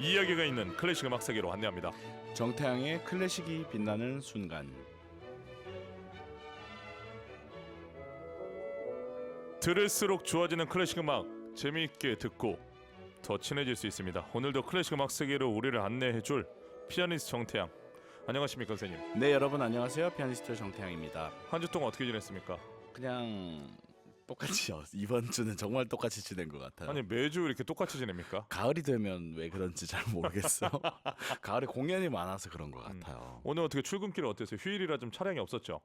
이야기가 있는 클래식 음악 세계로 안내합니다. 정태양의 클래식이 빛나는 순간. 들을수록 좋아지는 클래식 음악, 재미있게 듣고 더 친해질 수 있습니다. 오늘도 클래식 음악 세계로 우리를 안내해줄 피아니스트 정태양. 안녕하십니까 선생님. 네, 여러분 안녕하세요. 피아니스트 정태양입니다. 한 주 동안 어떻게 지냈습니까? 그냥 똑같이요. 이번 주는 정말 똑같이 지낸 것 같아요. 아니 매주 이렇게 똑같이 지냅니까? 가을이 되면 왜 그런지 잘 모르겠어요. 가을에 공연이 많아서 그런 것 같아요. 오늘 어떻게 출근길 어땠어요? 휴일이라 좀 차량이 없었죠?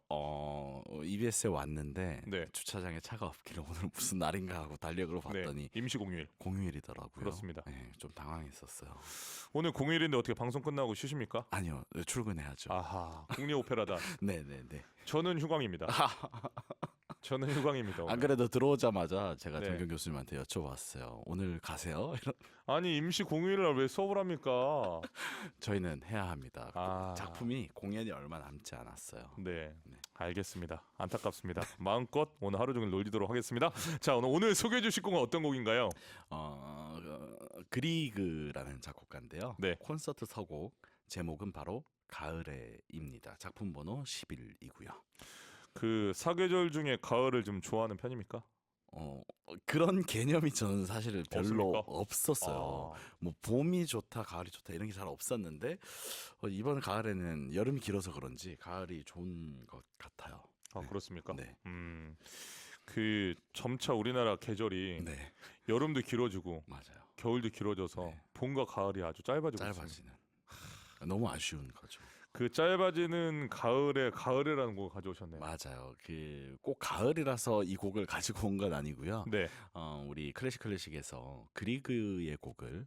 EBS에 왔는데 네. 주차장에 차가 없길래 오늘 무슨 날인가 하고 달력으로 봤더니 임시 공휴일. 공휴일이더라고요. 그렇습니다. 네, 좀 당황했었어요. 오늘 공휴일인데 어떻게 방송 끝나고 쉬십니까? 아니요, 출근해야죠. 아하, 국내 오페라단. 네네네. 저는 휴강입니다. 저는 휴강입니다. 오늘. 안 그래도 들어오자마자 제가 네. 정경 교수님한테 여쭤봤어요. 오늘 가세요? 아니 임시 공휴일날 왜 수업을 합니까? 저희는 해야 합니다. 아. 작품이 공연이 얼마 남지 않았어요. 네, 네. 알겠습니다. 안타깝습니다. 마음껏 오늘 하루 종일 놀리도록 하겠습니다. 자, 오늘 소개해 주실 곡은 어떤 곡인가요? 그리그라는 작곡가인데요. 네. 콘서트 서곡 제목은 바로 가을에입니다. 작품 번호 11이고요. 그 사계절 중에 가을을 좀 좋아하는 편입니까? 그런 개념이 저는 사실 별로 없습니까? 없었어요. 뭐 봄이 좋다, 가을이 좋다 이런 게 잘 없었는데 이번 가을에는 여름이 길어서 그런지 가을이 좋은 것 같아요. 아, 그렇습니까? 네. 그 점차 우리나라 계절이 네, 여름도 길어지고 맞아요. 겨울도 길어져서 네. 봄과 가을이 아주 짧아지고 있습니다. 짧아지는. 너무 아쉬운 거죠. 그 짧아지는 가을에 가을이라는 곡을 가져오셨네요. 맞아요. 꼭 가을이라서 이 곡을 가지고 온 건 아니고요. 네. 우리 클래식에서 그리그의 곡을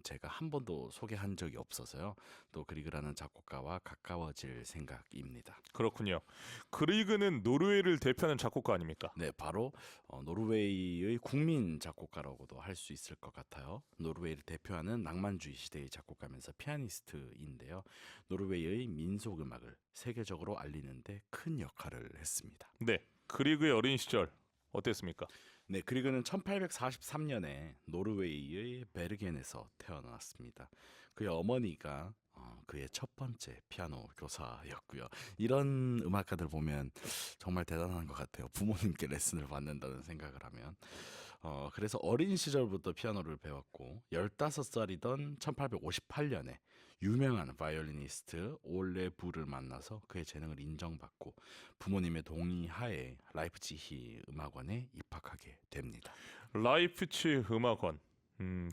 제가 한 번도 소개한 적이 없어서요. 또 그리그라는 작곡가와 가까워질 생각입니다. 그렇군요. 그리그는 노르웨이를 대표하는 작곡가 아닙니까? 네, 바로 노르웨이의 국민 작곡가라고도 할 수 있을 것 같아요. 노르웨이를 대표하는 낭만주의 시대의 작곡가면서 피아니스트인데요. 노르웨이의 민속 음악을 세계적으로 알리는데 큰 역할을 했습니다. 네. 그리그의 어린 시절 어땠습니까? 네, 그리그는 1843년에 노르웨이의 베르겐에서 태어났습니다. 그의 어머니가 그의 첫 번째 피아노 교사였고요. 이런 음악가들 보면 정말 대단한 것 같아요. 부모님께 레슨을 받는다는 생각을 하면. 그래서 어린 시절부터 피아노를 배웠고 15살이던 1858년에 유명한 바이올리니스트 올레 부를 만나서 그의 재능을 인정받고 부모님의 동의하에 라이프치히 음악원에 입학하게 됩니다. 라이프치 음악원.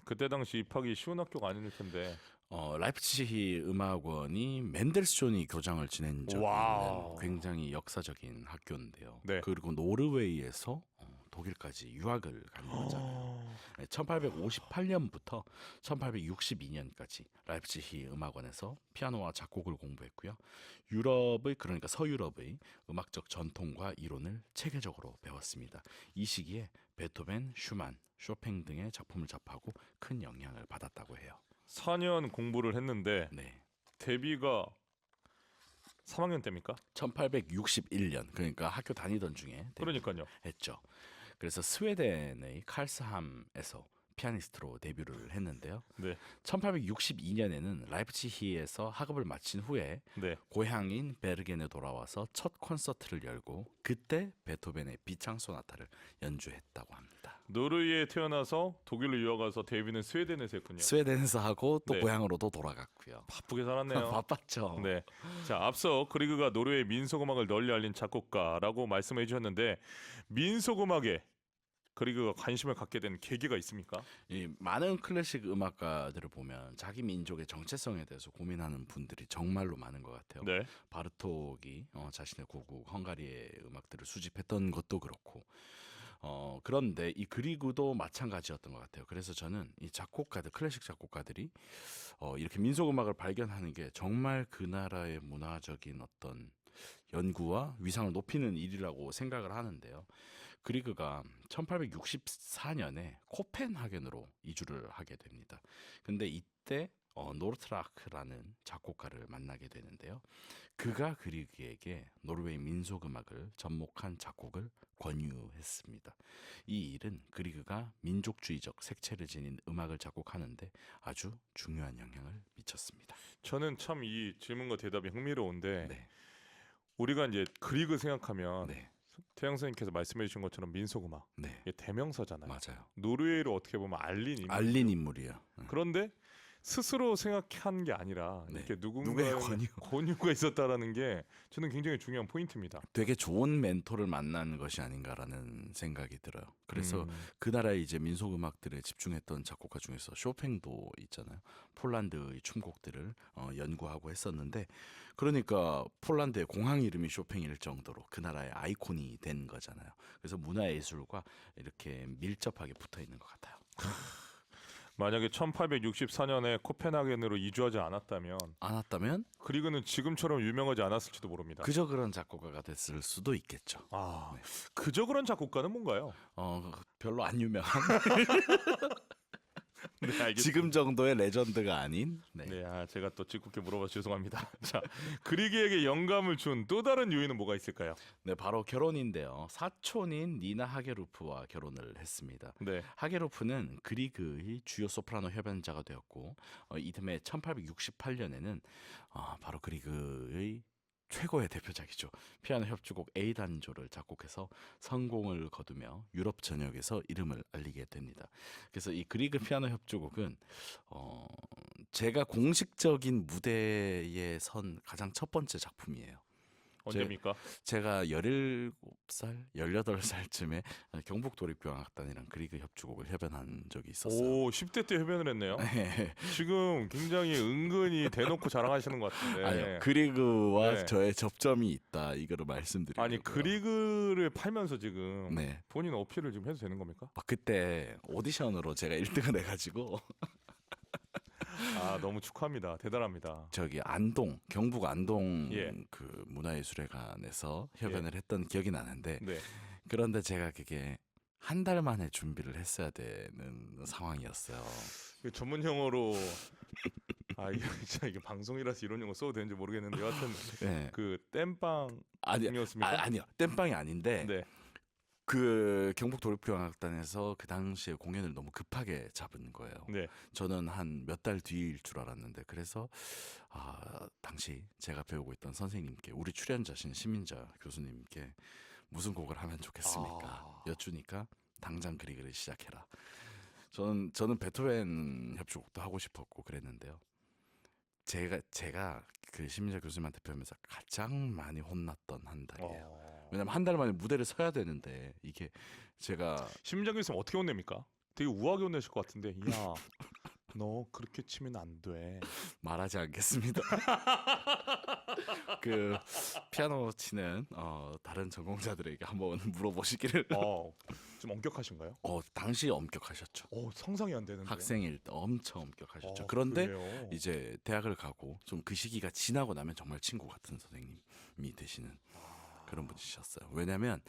그때 당시 입학이 쉬운 학교가 아닐 텐데. 라이프치히 음악원이 맨델스존이 교장을 지낸 적이 와우. 있는 굉장히 역사적인 학교인데요. 네. 그리고 노르웨이에서 독일까지 유학을 간 거잖아요. 1858년부터 1862년까지 라이프치히 음악원에서 피아노와 작곡을 공부했고요. 유럽의 그러니까 서유럽의 음악적 전통과 이론을 체계적으로 배웠습니다. 이 시기에 베토벤, 슈만, 쇼팽 등의 작품을 접하고 큰 영향을 받았다고 해요. 4년 공부를 했는데 네. 데뷔가 3학년 때입니까? 1861년 그러니까 학교 다니던 중에 그러니까요. 했죠. 그래서 스웨덴의 칼스함에서 피아니스트로 데뷔를 했는데요. 네. 1862년에는 라이프치히에서 학업을 마친 후에 네. 고향인 베르겐에 돌아와서 첫 콘서트를 열고 그때 베토벤의 비창 소나타를 연주했다고 합니다. 노르웨이에 태어나서 독일로 유학 가서 데뷔는 스웨덴에서 했군요. 스웨덴에서 하고 또 네. 고향으로도 돌아갔고요. 바쁘게 살았네요. 바빴죠. 네. 자, 앞서 그리그가 노르웨이 민속 음악을 널리 알린 작곡가라고 말씀해 주셨는데 민속 음악에 그리그가 관심을 갖게 된 계기가 있습니까? 이 많은 클래식 음악가들을 보면 자기 민족의 정체성에 대해서 고민하는 분들이 정말로 많은 것 같아요. 네. 바르톡이 자신의 고국 헝가리의 음악들을 수집했던 것도 그렇고 그런데 이 그리그도 마찬가지였던 것 같아요. 그래서 저는 이 작곡가들, 클래식 작곡가들이 이렇게 민속 음악을 발견하는 게 정말 그 나라의 문화적인 어떤 연구와 위상을 높이는 일이라고 생각을 하는데요. 그리그가 1864년에 코펜하겐으로 이주를 하게 됩니다. 근데 이때 노르트라크라는 작곡가를 만나게 되는데요. 그가 그리그에게 노르웨이 민속 음악을 접목한 작곡을 권유했습니다. 이 일은 그리그가 민족주의적 색채를 지닌 음악을 작곡하는데 아주 중요한 영향을 미쳤습니다. 저는 참 이 질문과 대답이 흥미로운데 네, 우리가 이제 그리그 생각하면 네, 태양 선생님께서 말씀해 주신 것처럼 민속 음악 네, 이게 대명사잖아요. 맞아요. 노르웨이로 어떻게 보면 알린 인물. 알린 인물이요. 그런데 스스로 생각한 게 아니라 네. 이렇게 누구의 누군가의 권유가 있었다라는 게 저는 굉장히 중요한 포인트입니다. 되게 좋은 멘토를 만난 것이 아닌가라는 생각이 들어요. 그래서 음. 그 나라의 이제 민속 음악들에 집중했던 작곡가 중에서 쇼팽도 있잖아요. 폴란드의 춤곡들을 연구하고 했었는데, 그러니까 폴란드의 공항 이름이 쇼팽일 정도로 그 나라의 아이콘이 된 거잖아요. 그래서 문화예술과 이렇게 밀접하게 붙어 있는 것 같아요. 만약에 1864년에 코펜하겐으로 이주하지 않았다면 그리그는 지금처럼 유명하지 않았을지도 모릅니다. 그저 그런 작곡가가 됐을 수도 있겠죠. 아, 네. 그저 그런 작곡가는 뭔가요? 별로 안 유명한 네, 알겠습니다. 지금 정도의 레전드가 아닌. 네. 네, 제가 또 짓궂게 물어봐서 죄송합니다. 자, 그리그에게 영감을 준 또 다른 요인은 뭐가 있을까요? 네, 바로 결혼인데요. 사촌인 니나 하게루프와 결혼을 했습니다. 네, 하게루프는 그리그의 주요 소프라노 협연자가 되었고, 이듬해 1868년에는 바로 그리그의 최고의 대표작이죠. 피아노 협주곡 A 단조를 작곡해서 성공을 거두며 유럽 전역에서 이름을 알리게 됩니다. 그래서 이 그리그 피아노 협주곡은 제가 공식적인 무대에 선 가장 첫 번째 작품이에요. 언제입니까? 제가 17살, 18살쯤에 경북 도립교향악단이랑 그리그 협주곡을 협연한 적이 있었어요. 오, 10대 때 협연을 했네요. 네. 지금 굉장히 은근히 대놓고 자랑하시는 것 같은데. 아니요, 그리그와 네. 저의 접점이 있다, 이거를 말씀드리려고요. 아니 그리그를 팔면서 지금 네. 본인 어필을 좀 해도 되는 겁니까? 그때 오디션으로 제가 1등을 해가지고 아, 너무 축하합니다. 대단합니다. 저기 안동, 경북 안동 예. 그 문화예술회관에서 협연을 했던 기억이 나는데, 네. 그런데 제가 그게 한 달 만에 준비를 했어야 되는 상황이었어요. 이게 전문 용어로 이게 진짜 이게 방송이라서 이런 용어 써도 되는지 모르겠는데 여하튼 네. 그 땜빵 아니, 이었습니까? 아니요, 땜빵이 아닌데 네. 그 경북 도립교향악단에서 그 당시에 공연을 너무 급하게 잡은 거예요. 네. 저는 한 몇 달 뒤일 줄 알았는데, 그래서 당시 제가 배우고 있던 선생님께, 우리 출연자신 시민자 교수님께 무슨 곡을 하면 좋겠습니까? 여쭈니까 당장 그리그를 시작해라. 저는 베토벤 협주곡도 하고 싶었고 그랬는데요. 제가 그 시민자 교수님한테 배우면서 가장 많이 혼났던 한 달이에요. 왜냐면 한 달 만에 무대를 서야 되는데, 이게 제가 심장 교수님 어떻게 혼냅니까? 되게 우아하게 혼내실 것 같은데. 야, 너 그렇게 치면 안 돼. 말하지 않겠습니다. 그 피아노 치는 다른 전공자들에게 한번 물어보시기를. 좀 엄격하신가요? 당시 엄격하셨죠. 상상이 안 되는데. 학생일 때 엄청 엄격하셨죠. 그런데 그래요? 이제 대학을 가고 좀 그 시기가 지나고 나면 정말 친구 같은 선생님이 되시는 그런 분이셨어요. 왜냐하면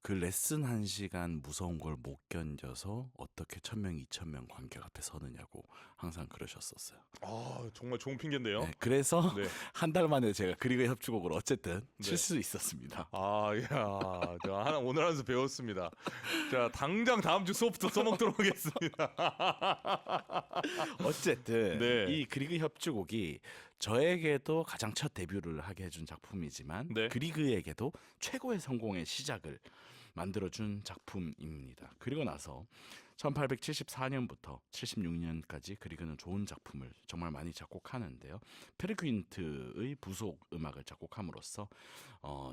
그 레슨 1시간 무서운 걸 못 견뎌서 어떻게 1000명, 2000명 관객 앞에 서느냐고 항상 그러셨었어요. 정말 좋은 핑계인데요. 네, 그래서 네. 한 달 만에 제가 그리그 협주곡을 어쨌든 네. 칠 수 있었습니다. 제가 오늘 한수 배웠습니다. 자, 당장 다음 주 수업부터 써먹도록 하겠습니다. 어쨌든 네. 이 그리그 협주곡이 저에게도 가장 첫 데뷔를 하게 해준 작품이지만, 네. 그리그에게도 최고의 성공의 시작을 만들어준 작품입니다. 그리고 나서 1874년부터 76년까지 그리그는 좋은 작품을 정말 많이 작곡하는데요. 페르퀸트의 부속 음악을 작곡함으로써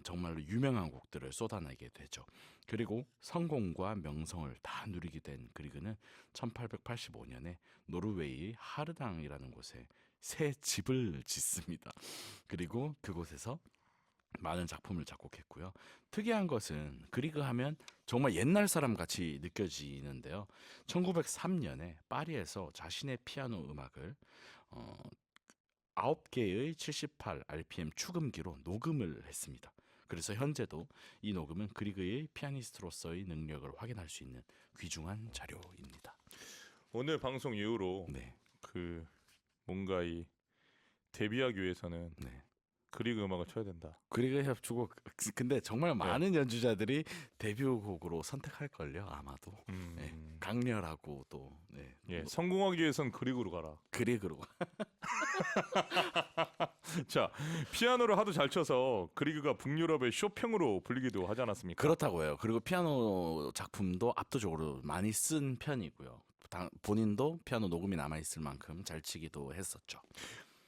정말로 유명한 곡들을 쏟아내게 되죠. 그리고 성공과 명성을 다 누리게 된 그리그는 1885년에 노르웨이 하르당이라는 곳에 새 집을 짓습니다. 그리고 그곳에서 많은 작품을 작곡했고요. 특이한 것은 그리그 하면 정말 옛날 사람 같이 느껴지는데요. 1903년에 파리에서 자신의 피아노 음악을 9개의 78 RPM 축음기로 녹음을 했습니다. 그래서 현재도 이 녹음은 그리그의 피아니스트로서의 능력을 확인할 수 있는 귀중한 자료입니다. 오늘 방송 이후로 네. 그 뭔가 이 데뷔하기 위해서는 네. 그리그 음악을 쳐야 된다. 그리고 협주곡 근데 정말 네. 많은 연주자들이 데뷔곡으로 선택할 걸요 아마도. 네. 강렬하고 또 네. 예, 성공하기 위해선 그리그로 가라. 그리그로. 자, 피아노를 하도 잘 쳐서 그리그가 북유럽의 쇼팽으로 불리기도 하지 않았습니까? 그렇다고요. 그리고 피아노 작품도 압도적으로 많이 쓴 편이고요. 본인도 피아노 녹음이 남아 있을 만큼 잘 치기도 했었죠.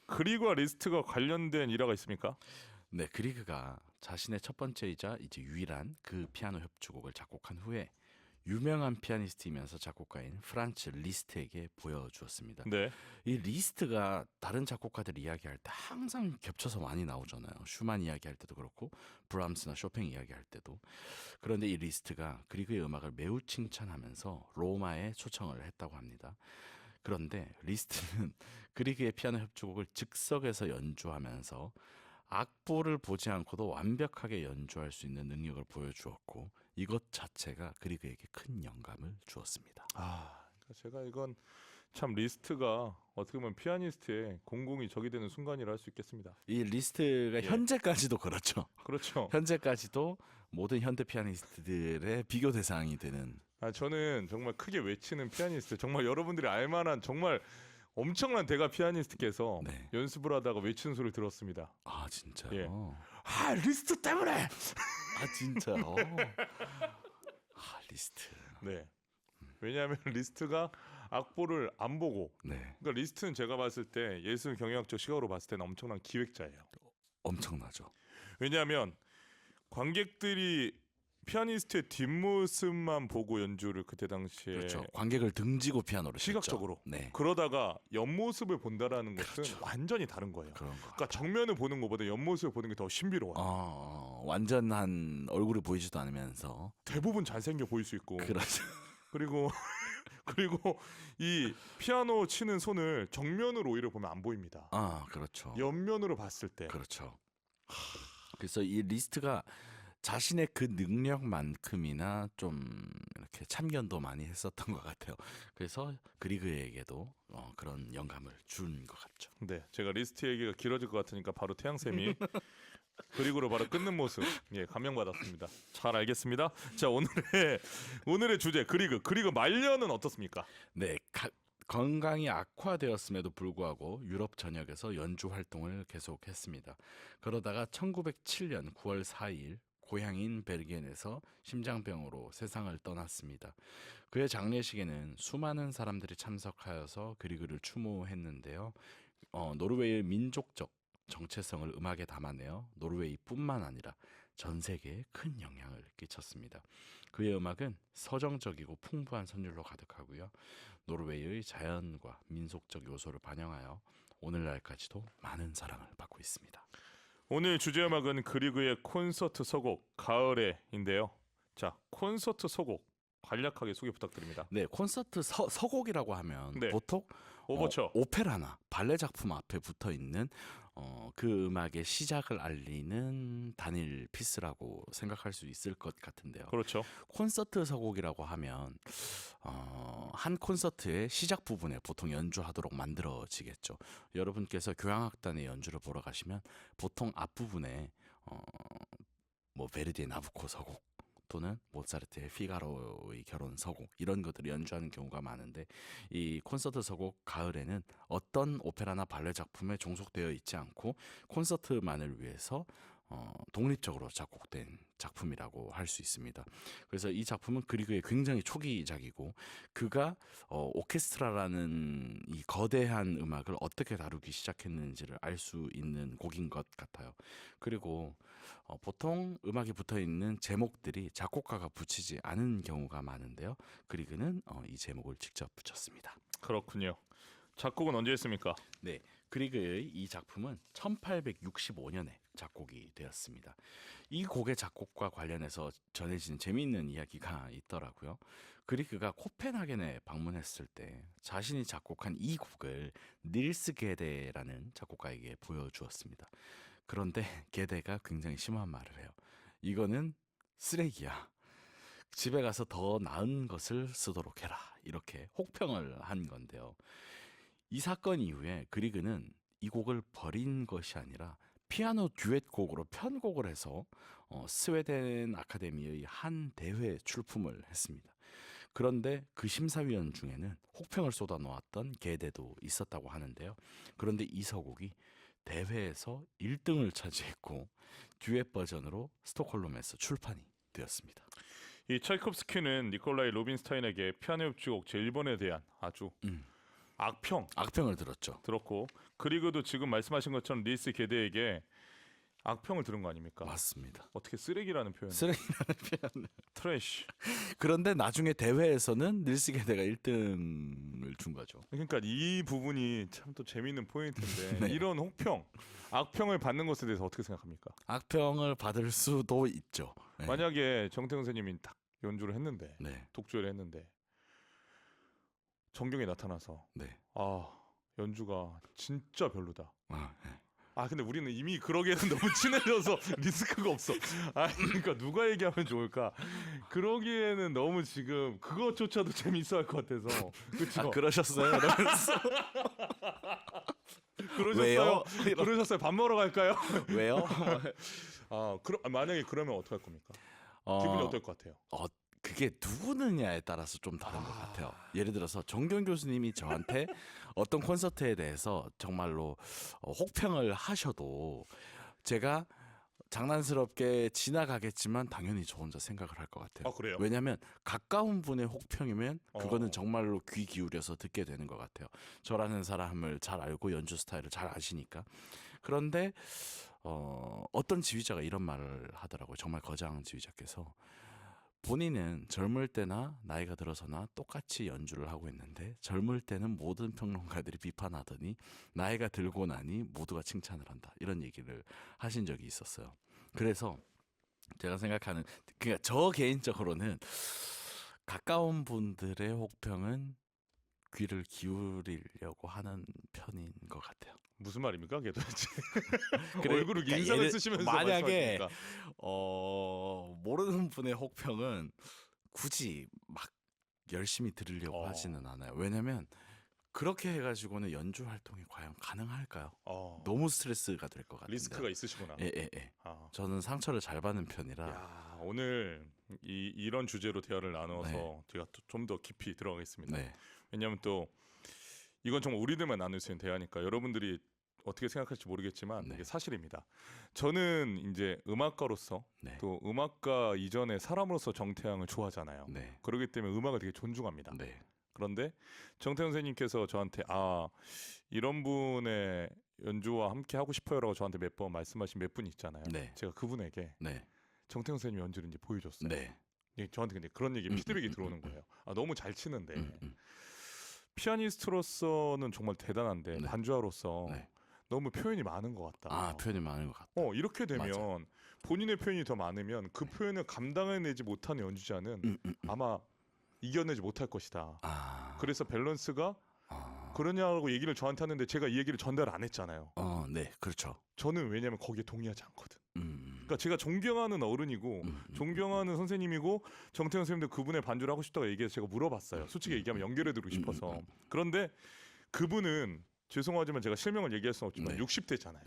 그리그와 리스트가 관련된 일화가 있습니까? 네, 그리그가 자신의 첫 번째이자 이제 유일한 그 피아노 협주곡을 작곡한 후에 유명한 피아니스트이면서 작곡가인 프란츠 리스트에게 보여주었습니다. 네. 이 리스트가 다른 작곡가들 이야기할 때 항상 겹쳐서 많이 나오잖아요. 슈만 이야기할 때도 그렇고 브람스나 쇼팽 이야기할 때도. 그런데 이 리스트가 그리그의 음악을 매우 칭찬하면서 로마에 초청을 했다고 합니다. 그런데 리스트는 그리그의 피아노 협주곡을 즉석에서 연주하면서 악보를 보지 않고도 완벽하게 연주할 수 있는 능력을 보여주었고 이것 자체가 그리그에게 큰 영감을 주었습니다. 그러니까 제가 이건 참 리스트가 어떻게 보면 피아니스트의 공공이 적이 되는 순간이라 할 수 있겠습니다. 이 리스트가 예. 현재까지도 그렇죠. 그렇죠. 현재까지도 모든 현대 피아니스트들의 비교 대상이 되는. 저는 정말 크게 외치는 피아니스트, 정말 여러분들이 알만한 정말 엄청난 대가 피아니스트께서 네. 연습을 하다가 외치는 소리를 들었습니다. 아 진짜요? 예. 리스트 때문에. 아 진짜요? 아 리스트. 네. 왜냐하면 리스트가 악보를 안 보고, 네. 그러니까 리스트는 제가 봤을 때 예술 경영학적 시각으로 봤을 때는 엄청난 기획자예요. 엄청나죠. 왜냐하면 관객들이 피아니스트의 뒷모습만 보고 연주를 그때 당시에 그렇죠. 관객을 등지고 피아노를 시각적으로 쳤죠. 네. 그러다가 옆모습을 본다라는 것은 그렇죠. 완전히 다른 거예요. 그런 거. 그러니까 정면을 보는 것보다 옆모습을 보는 게 더 신비로워요. 완전한 얼굴이 보이지도 않으면서 대부분 잘생겨 보일 수 있고 그렇죠. 그리고 이 피아노 치는 손을 정면으로 오히려 보면 안 보입니다. 그렇죠. 옆면으로 봤을 때. 그렇죠. 그래서 이 리스트가 자신의 그 능력만큼이나 좀 이렇게 참견도 많이 했었던 것 같아요. 그래서 그리그에게도 그런 영감을 준 것 같죠. 네, 제가 리스트 얘기가 길어질 것 같으니까 바로 태양쌤이 그리고로 바로 끊는 모습, 감명받았습니다. 잘 알겠습니다. 자, 오늘의 주제 그리그 말년은 어떻습니까? 네, 건강이 악화되었음에도 불구하고 유럽 전역에서 연주 활동을 계속했습니다. 그러다가 1907년 9월 4일 고향인 벨기엔에서 심장병으로 세상을 떠났습니다. 그의 장례식에는 수많은 사람들이 참석하여서 그리그를 추모했는데요. 노르웨이의 민족적 정체성을 음악에 담아내어 노르웨이뿐만 아니라 전 세계에 큰 영향을 끼쳤습니다. 그의 음악은 서정적이고 풍부한 선율로 가득하고요. 노르웨이의 자연과 민속적 요소를 반영하여 오늘날까지도 많은 사랑을 받고 있습니다. 오늘 주제 음악은 그리그의 콘서트 서곡 가을에인데요. 자, 콘서트 서곡 간략하게 소개 부탁드립니다. 네, 콘서트 서곡이라고 하면 네. 보통 오버처. 오페라나 발레 작품 앞에 붙어 있는 그 음악의 시작을 알리는 단일 피스라고 생각할 수 있을 것 같은데요. 그렇죠. 콘서트 서곡이라고 하면 한 콘서트의 시작 부분에 보통 연주하도록 만들어지겠죠. 여러분께서 교향악단의 연주를 보러 가시면 보통 앞부분에 뭐 베르디의 나부코 서곡 또는 모차르트의 피가로의 결혼 서곡 이런 것들을 연주하는 경우가 많은데 이 콘서트 서곡 가을에는 어떤 오페라나 발레 작품에 종속되어 있지 않고 콘서트만을 위해서 독립적으로 작곡된 작품이라고 할 수 있습니다. 그래서 이 작품은 그리그의 굉장히 초기작이고 그가 오케스트라라는 이 거대한 음악을 어떻게 다루기 시작했는지를 알 수 있는 곡인 것 같아요. 그리고 보통 음악이 붙어있는 제목들이 작곡가가 붙이지 않은 경우가 많은데요. 그리그는 이 제목을 직접 붙였습니다. 그렇군요. 작곡은 언제 했습니까? 네, 그리그의 이 작품은 1865년에 작곡이 되었습니다. 이 곡의 작곡과 관련해서 전해진 재미있는 이야기가 있더라고요. 그리그가 코펜하겐에 방문했을 때 자신이 작곡한 이 곡을 닐스 게데라는 작곡가에게 보여주었습니다. 그런데 게데가 굉장히 심한 말을 해요. 이거는 쓰레기야. 집에 가서 더 나은 것을 쓰도록 해라. 이렇게 혹평을 한 건데요. 이 사건 이후에 그리그는 이 곡을 버린 것이 아니라 피아노 듀엣곡으로 편곡을 해서 스웨덴 아카데미의 한 대회에 출품을 했습니다. 그런데 그 심사위원 중에는 혹평을 쏟아놓았던 게데도 있었다고 하는데요. 그런데 이 서곡이 대회에서 1등을 차지했고 듀엣 버전으로 스톡홀름에서 출판이 되었습니다. 이 차이콥스키는 니콜라이 로빈스타인에게 피아노 협주곡 제1번에 대한 아주 악평을 들었죠. 들었고 그리고도 지금 말씀하신 것처럼 닐스 게데에게 악평을 들은 거 아닙니까? 맞습니다. 어떻게 쓰레기라는 표현? 쓰레기라는 표현. 트래쉬. 그런데 나중에 대회에서는 닐스 게데가 1등을 준 거죠. 그러니까 이 부분이 참 또 재미있는 포인트인데 네. 이런 혹평, 악평을 받는 것에 대해서 어떻게 생각합니까? 악평을 받을 수도 있죠. 네. 만약에 정태훈 선생님이 딱 연주를 했는데 네. 독주를 했는데 전경이 나타나서 네. 연주가 진짜 별로다. 네. 근데 우리는 이미 그러기에는 너무 친해져서 리스크가 없어. 그러니까 누가 얘기하면 좋을까? 그러기에는 너무 지금 그것조차도 재밌어할 것 같아서. 그렇죠? 그러셨어요? 이러면서. 그러셨어요? 왜요? 그러셨어요? 밥 먹으러 갈까요? 왜요? 만약에 그러면 어떻게 할 겁니까? 기분이 어떨 것 같아요? 그게 누구느냐에 따라서 좀 다른 것 같아요. 예를 들어서 정경 교수님이 저한테 어떤 콘서트에 대해서 정말로 혹평을 하셔도 제가 장난스럽게 지나가겠지만 당연히 저 혼자 생각을 할 것 같아요. 그래요? 왜냐하면 가까운 분의 혹평이면 그거는 어. 정말로 귀 기울여서 듣게 되는 것 같아요. 저라는 사람을 잘 알고 연주 스타일을 잘 아시니까. 그런데 어떤 지휘자가 이런 말을 하더라고요. 정말 거장 지휘자께서 본인은 젊을 때나 나이가 들어서나 똑같이 연주를 하고 있는데 젊을 때는 모든 평론가들이 비판하더니 나이가 들고 나니 모두가 칭찬을 한다. 이런 얘기를 하신 적이 있었어요. 그래서 제가 생각하는 그러니까 저 개인적으로는 가까운 분들의 혹평은 귀를 기울이려고 하는 편인 것 같아요. 무슨 말입니까? 그게 도대체. 그래, 얼굴을 그러니까 인상을 예를- 쓰시면서 만약에 말씀하십니까? 모르는 분의 혹평은 굳이 막 열심히 들으려고 하지는 않아요. 왜냐면 그렇게 해가지고는 연주 활동이 과연 가능할까요? 너무 스트레스가 될 것 같은데. 리스크가 있으시구나. 예. 저는 상처를 잘 받는 편이라. 야, 오늘 이런 주제로 대화를 나눠서 네. 제가 좀 더 깊이 들어가겠습니다. 네. 왜냐하면 또 이건 정말 우리들만 나눌 수 있는 대화니까 여러분들이 어떻게 생각할지 모르겠지만 네. 이게 사실입니다. 저는 이제 음악가로서 네. 또 음악가 이전에 사람으로서 정태양을 좋아하잖아요. 네. 그렇기 때문에 음악을 되게 존중합니다. 네. 그런데 정태현 선생님께서 저한테 이런 분의 연주와 함께 하고 싶어요라고 저한테 몇 번 말씀하신 몇 분 있잖아요. 네. 제가 그분에게 네. 정태현 선생님 연주를 이제 보여줬어요. 네. 저한테 근데 그런 얘기 피드백이 들어오는 거예요. 너무 잘 치는데 음. 피아니스트로서는 정말 대단한데 네. 반주자로서 네. 너무 표현이 많은 것 같다. 표현이 많은 것 같다. 이렇게 되면 맞아. 본인의 표현이 더 많으면 그 표현을 감당해내지 못하는 연주자는 아마 이겨내지 못할 것이다. 그래서 밸런스가 그러냐고 얘기를 저한테 하는데 제가 이 얘기를 전달을 안 했잖아요. 네, 그렇죠. 저는 왜냐면 거기에 동의하지 않거든. 음. 그러니까 제가 존경하는 어른이고 존경하는 선생님이고 정태현 선생님도 그분의 반주를 하고 싶다고 얘기해서 제가 물어봤어요. 솔직히 얘기하면 연결해드리고 싶어서. 그런데 그분은 죄송하지만 제가 실명을 얘기할 수는 없지만 네. 60대잖아요.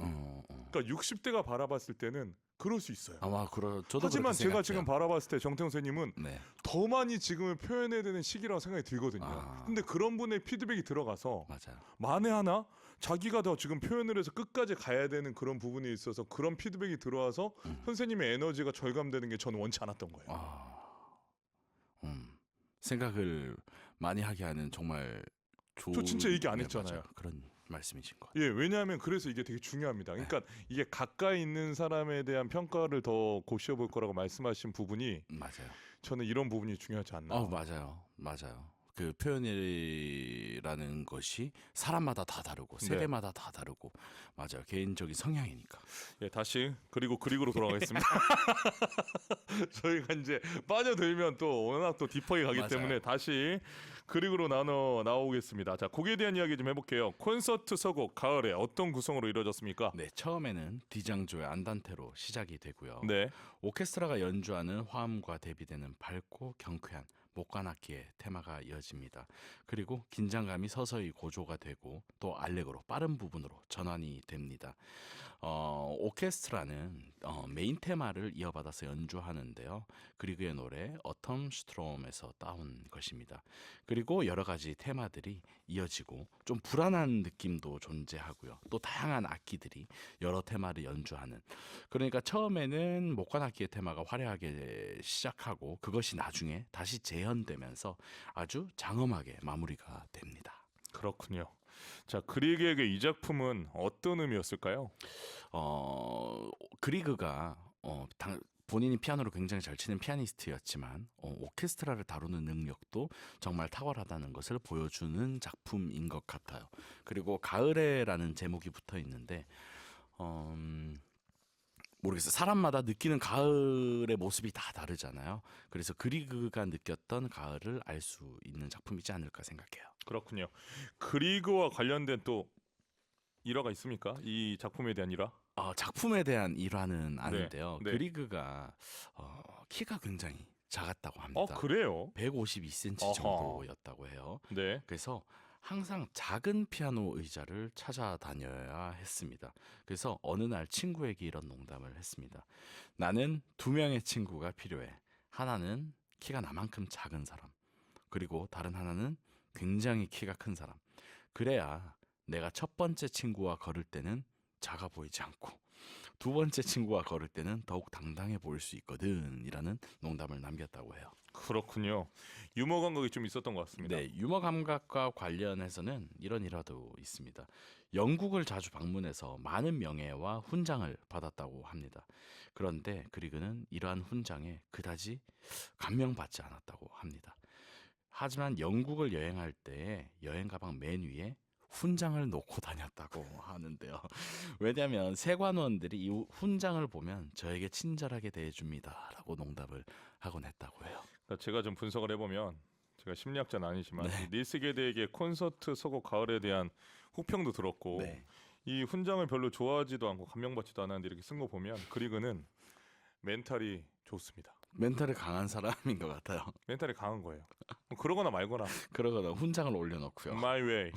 그러니까 60대가 바라봤을 때는 그럴 수 있어요. 저도 하지만 그렇게 제가 생각해요. 지금 바라봤을 때 정태현 선생님은 네. 더 많이 지금을 표현해야 되는 시기라고 생각이 들거든요. 근데 그런 분의 피드백이 들어가서 맞아요. 만에 하나 자기가 더 지금 표현을 해서 끝까지 가야 되는 그런 부분이 있어서 그런 피드백이 들어와서 선생님의 에너지가 절감되는 게 저는 원치 않았던 거예요. 생각을 많이 하게 하는 정말 좋은. 저 진짜 얘기 안 네, 했잖아요. 맞아요. 그런 말씀이신 것 같아요. 예, 왜냐하면 그래서 이게 되게 중요합니다. 그러니까 이게 가까이 있는 사람에 대한 평가를 더 고시해볼 거라고 말씀하신 부분이 맞아요. 저는 이런 부분이 중요하지 않나. 맞아요. 그 표현이라는 것이 사람마다 다 다르고 네. 세대마다 다 다르고 맞아요. 개인적인 성향이니까. 예, 다시 그리그로 돌아가겠습니다. 저희가 이제 빠져들면 또 워낙 또 딥하게 가기 맞아요. 때문에 다시 그리그로 나오겠습니다. 자, 곡에 대한 이야기 좀 해볼게요. 콘서트 서곡 가을에 어떤 구성으로 이루어졌습니까? 네, 처음에는 디장조의 안단테로 시작이 되고요. 네. 오케스트라가 연주하는 화음과 대비되는 밝고 경쾌한 목관악기의 테마가 이어집니다. 그리고 긴장감이 서서히 고조가 되고 또 알렉으로 빠른 부분으로 전환이 됩니다. 오케스트라는 메인 테마를 이어받아서 연주하는데요. 그리그의 노래 어텀 스트롬에서 따온 것입니다. 그리고 여러 가지 테마들이 이어지고 좀 불안한 느낌도 존재하고요. 또 다양한 악기들이 여러 테마를 연주하는, 그러니까 처음에는 목관악기의 테마가 화려하게 시작하고 그것이 나중에 다시 재현되면서 아주 장엄하게 마무리가 됩니다. 그렇군요. 자, 그리그에게 이 작품은 어떤 의미였을까요? 그리그가 본인이 피아노를 굉장히 잘 치는 피아니스트였지만 오케스트라를 다루는 능력도 정말 탁월하다는 것을 보여주는 작품인 것 같아요. 그리고 가을에라는 제목이 붙어 있는데 모르겠어요. 사람마다 느끼는 가을의 모습이 다 다르잖아요. 그래서 그리그가 느꼈던 가을을 알 수 있는 작품이지 않을까 생각해요. 그렇군요. 그리그와 관련된 또 일화가 있습니까? 이 작품에 대한 일화? 작품에 대한 일화는 아는데요. 네. 그리그가 키가 굉장히 작았다고 합니다. 그래요? 152cm 어허. 정도였다고 해요. 네. 그래서 항상 작은 피아노 의자를 찾아다녀야 했습니다. 그래서 어느 날 친구에게 이런 농담을 했습니다. 나는 2명의 친구가 필요해. 하나는 키가 나만큼 작은 사람, 그리고 다른 하나는 굉장히 키가 큰 사람. 그래야 내가 첫 번째 친구와 걸을 때는 작아 보이지 않고 두 번째 친구와 걸을 때는 더욱 당당해 보일 수 있거든, 이라는 농담을 남겼다고 해요. 그렇군요. 유머 감각이 좀 있었던 것 같습니다. 네, 유머 감각과 관련해서는 이런 일화도 있습니다. 영국을 자주 방문해서 많은 명예와 훈장을 받았다고 합니다. 그런데 그리그는 이러한 훈장에 그다지 감명받지 않았다고 합니다. 하지만 영국을 여행할 때 여행 가방 맨 위에 훈장을 놓고 다녔다고 하는데요. 왜냐하면 세관원들이 이 훈장을 보면 저에게 친절하게 대해줍니다라고 농담을 하곤 했다고 해요. 그러니까 제가 좀 분석을 해보면, 제가 심리학자는 아니지만 네. 이 닐스 게데에게 콘서트 서곡 가을에 대한 혹평도 들었고 네. 이 훈장을 별로 좋아하지도 않고 감명받지도 않았는데 이렇게 쓴 거 보면 그리그는 멘탈이 좋습니다. 멘탈이 강한 사람인 것 같아요. 멘탈이 강한 거예요. 뭐 그러거나 말거나. 그러거나 훈장을 올려놓고요. My way.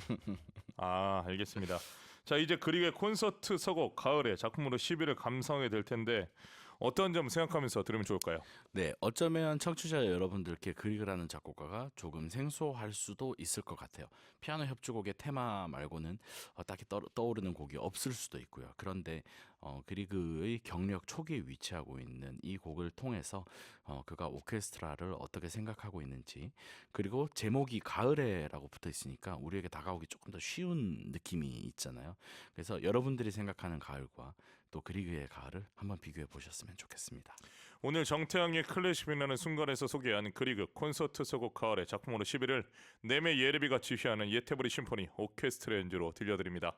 알겠습니다. 자, 이제 그리그의 콘서트 서곡 가을에 작품으로 10위를 감상하게 될 텐데 어떤 점 생각하면서 들으면 좋을까요? 네, 어쩌면 청취자 여러분들께 그리그라는 작곡가가 조금 생소할 수도 있을 것 같아요. 피아노 협주곡의 테마 말고는 딱히 떠오르는 곡이 없을 수도 있고요. 그런데 그리그의 경력 초기에 위치하고 있는 이 곡을 통해서 그가 오케스트라를 어떻게 생각하고 있는지, 그리고 제목이 가을에라고 붙어 있으니까 우리에게 다가오기 조금 더 쉬운 느낌이 있잖아요. 그래서 여러분들이 생각하는 가을과 또 그리그의 가을을 한번 비교해 보셨으면 좋겠습니다. 오늘 정태양의 클래식 빛나는 순간에서 소개한 그리그 콘서트 서곡 가을의 작품으로 11을 네메 예레비가 지휘하는 예테브리 심포니 오케스트라 연주로 들려드립니다.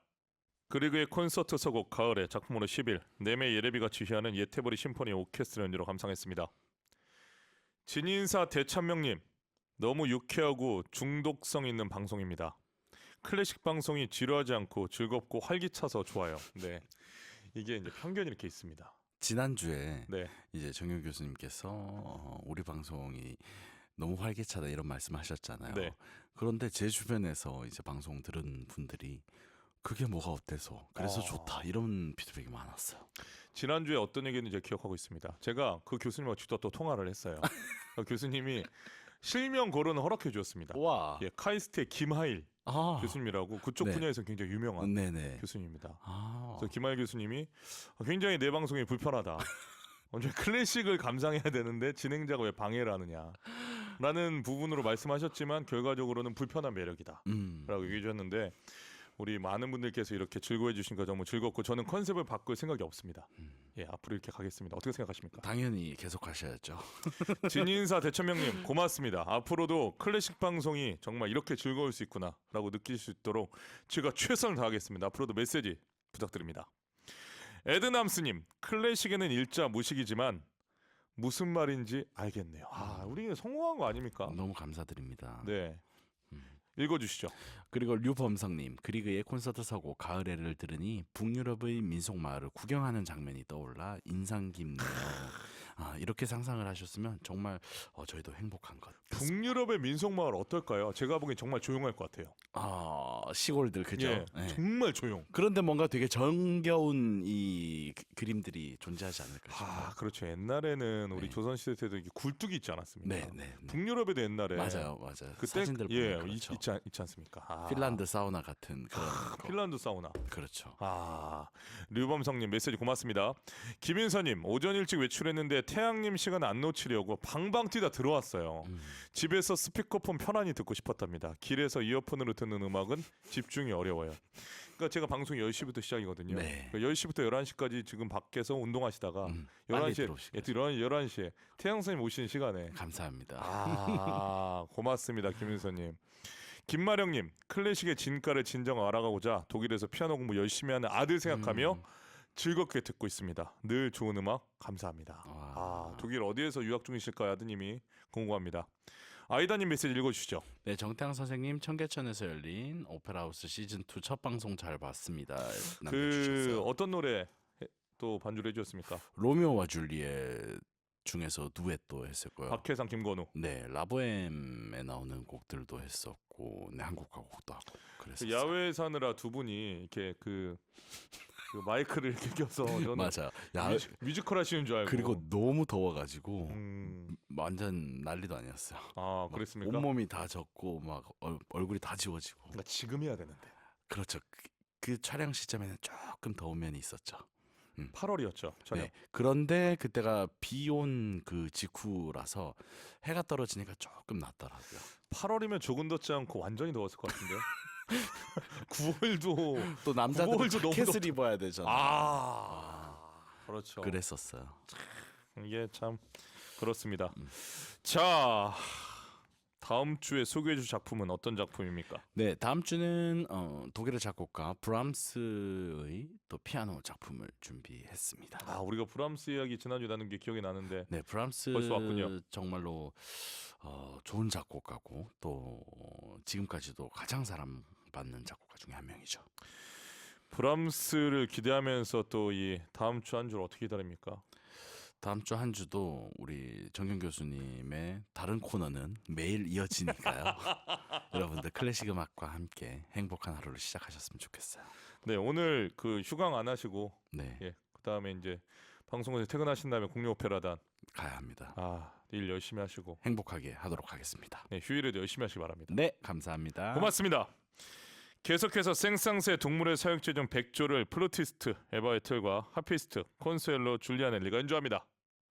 그리그의 콘서트 서곡 가을의 작품으로 10일 네메 예레비가 지휘하는 예테브리 심포니 오케스트라 연주로 감상했습니다. 진인사 대찬명님, 너무 유쾌하고 중독성 있는 방송입니다. 클래식 방송이 지루하지 않고 즐겁고 활기차서 좋아요. 네, 이게 이제 편견이 이렇게 있습니다. 지난주에 네, 이제 정효 교수님께서 우리 방송이 너무 활기차다 이런 말씀하셨잖아요. 네. 그런데 제 주변에서 이제 방송 들은 분들이 그게 뭐가 어때서 그래서 좋다 이런 피드백이 많았어요. 지난주에 어떤 얘기는 이제 기억하고 있습니다. 제가 그 교수님과 직접 또 통화를 했어요. 그 교수님이 실명 거론을 허락해 주었습니다. 와, 예, 카이스트의 김하일 교수님이라고 그쪽 네. 분야에서 굉장히 유명한 네네. 교수님입니다. 아, 그래서 김하일 교수님이 굉장히 내 방송이 불편하다. 언제 클래식을 감상해야 되는데 진행자가 왜 방해를 하느냐 라는 부분으로 말씀하셨지만 결과적으로는 불편한 매력이다 라고 얘기해 주셨는데, 우리 많은 분들께서 이렇게 즐거워해 주시니까 너무 즐겁고 저는 컨셉을 바꿀 생각이 없습니다. 예, 앞으로 이렇게 가겠습니다. 어떻게 생각하십니까? 당연히 계속 하셔야죠. 진인사 대천명님 고맙습니다. 앞으로도 클래식 방송이 정말 이렇게 즐거울 수 있구나 라고 느낄 수 있도록 제가 최선을 다하겠습니다. 앞으로도 메시지 부탁드립니다. 에드남스님, 클래식에는 일자 무식이지만 무슨 말인지 알겠네요. 우리 성공한 거 아닙니까? 너무 감사드립니다. 네, 읽어주시죠. 그리고 류범성님, 그리그의 콘서트 서곡 가을에를 들으니 북유럽의 민속 마을을 구경하는 장면이 떠올라 인상 깊네요. 이렇게 상상을 하셨으면 정말 저희도 행복한 것 같습니다. 북유럽의 민속마을 어떨까요? 제가 보기엔 정말 조용할 것 같아요. 시골들 그죠? 예, 예. 정말 조용. 그런데 뭔가 되게 정겨운 이 그림들이 존재하지 않을까 싶어요. 그렇죠. 옛날에는 우리 네. 조선시대 때도 이렇게 굴뚝이 있지 않았습니까? 네. 북유럽에도 옛날에 맞아요. 그때 사진들 보면 그렇죠. 있지 않습니까? 핀란드 사우나 같은 그런 거. 핀란드 사우나. 그렇죠. 류범성님 메시지 고맙습니다. 김인서님 오전 일찍 외출했는데 태양님 시간 안 놓치려고 방방 뛰다 들어왔어요. 집에서 스피커폰 편안히 듣고 싶었답니다. 길에서 이어폰으로 듣는 음악은 집중이 어려워요. 그러니까 제가 방송 10시부터 시작이거든요. 네. 그러니까 10시부터 11시까지 지금 밖에서 운동하시다가 빨리 11시에 들어오시고 11시에 태양선생님 오시는 시간에 감사합니다. 고맙습니다. 김인서님. 김마령님 클래식의 진가를 진정 알아가고자 독일에서 피아노 공부 열심히 하는 아들 생각하며 즐겁게 듣고 있습니다. 늘 좋은 음악 감사합니다. 독일 어디에서 유학 중이실까요? 아드님이 궁금합니다. 아이다님 메시지 읽어주시죠. 네, 정태양 선생님 청계천에서 열린 오페라하우스 시즌 2 첫 방송 잘 봤습니다. 남겨주셨어요. 어떤 노래 또 반주를 해주셨습니까? 로미오와 줄리엣 중에서 두엣도 했었고요. 박해상, 김건우. 네, 라보엠에 나오는 곡들도 했었고, 네, 한국화 곡도 하고 그랬어요. 야외 사느라 두 분이 이렇게 그 마이크를 이렇게 껴서 저는 맞아. 뮤지컬 하시는 줄 알고. 그리고 너무 더워가지고 음. 완전 난리도 아니었어요. 막 그랬습니까? 온몸이 다 젖고 막 얼굴이 다 지워지고. 그러니까 지금 해야 되는데. 그렇죠. 그 촬영 시점에는 조금 더운 면이 있었죠. 8월이었죠. 촬영. 네. 그런데 그때가 비 온 그 직후라서 해가 떨어지니까 조금 낫더라고요. 8월이면 조금 덥지 않고 완전히 더웠을 것 같은데. 9월도 또 남자들은 9월도 너무 자켓을 입어야 되잖아요. 그렇죠. 그랬었어요. 이게 참 그렇습니다. 자, 다음 주에 소개해줄 작품은 어떤 작품입니까? 네, 다음 주는 독일의 작곡가 브람스의 또 피아노 작품을 준비했습니다. 우리가 브람스 이야기 지난주에 나눈 게 기억이 나는데. 네, 브람스 벌써 왔군요. 정말로 좋은 작곡가고 또 지금까지도 가장 사랑받는 작곡가 중에 한 명이죠. 브람스를 기대하면서 또 이 다음 주 한 주를 어떻게 기다립니까? 다음 주 한 주도 우리 정경 교수님의 다른 코너는 매일 이어지니까요. 여러분들 클래식 음악과 함께 행복한 하루를 시작하셨으면 좋겠어요. 네, 오늘 그 휴강 안 하시고 네, 그다음에 이제 방송에서 퇴근하신 다음에 국립 오페라단 가야 합니다. 일 열심히 하시고 행복하게 하도록 하겠습니다. 네, 휴일에도 열심히 하시기 바랍니다. 네, 감사합니다. 고맙습니다. 계속해서 생상세 동물의 사육제 중 백조를 플루티스트 에바 에틀과 하피스트 콘수엘로 줄리아넬리가 연주합니다.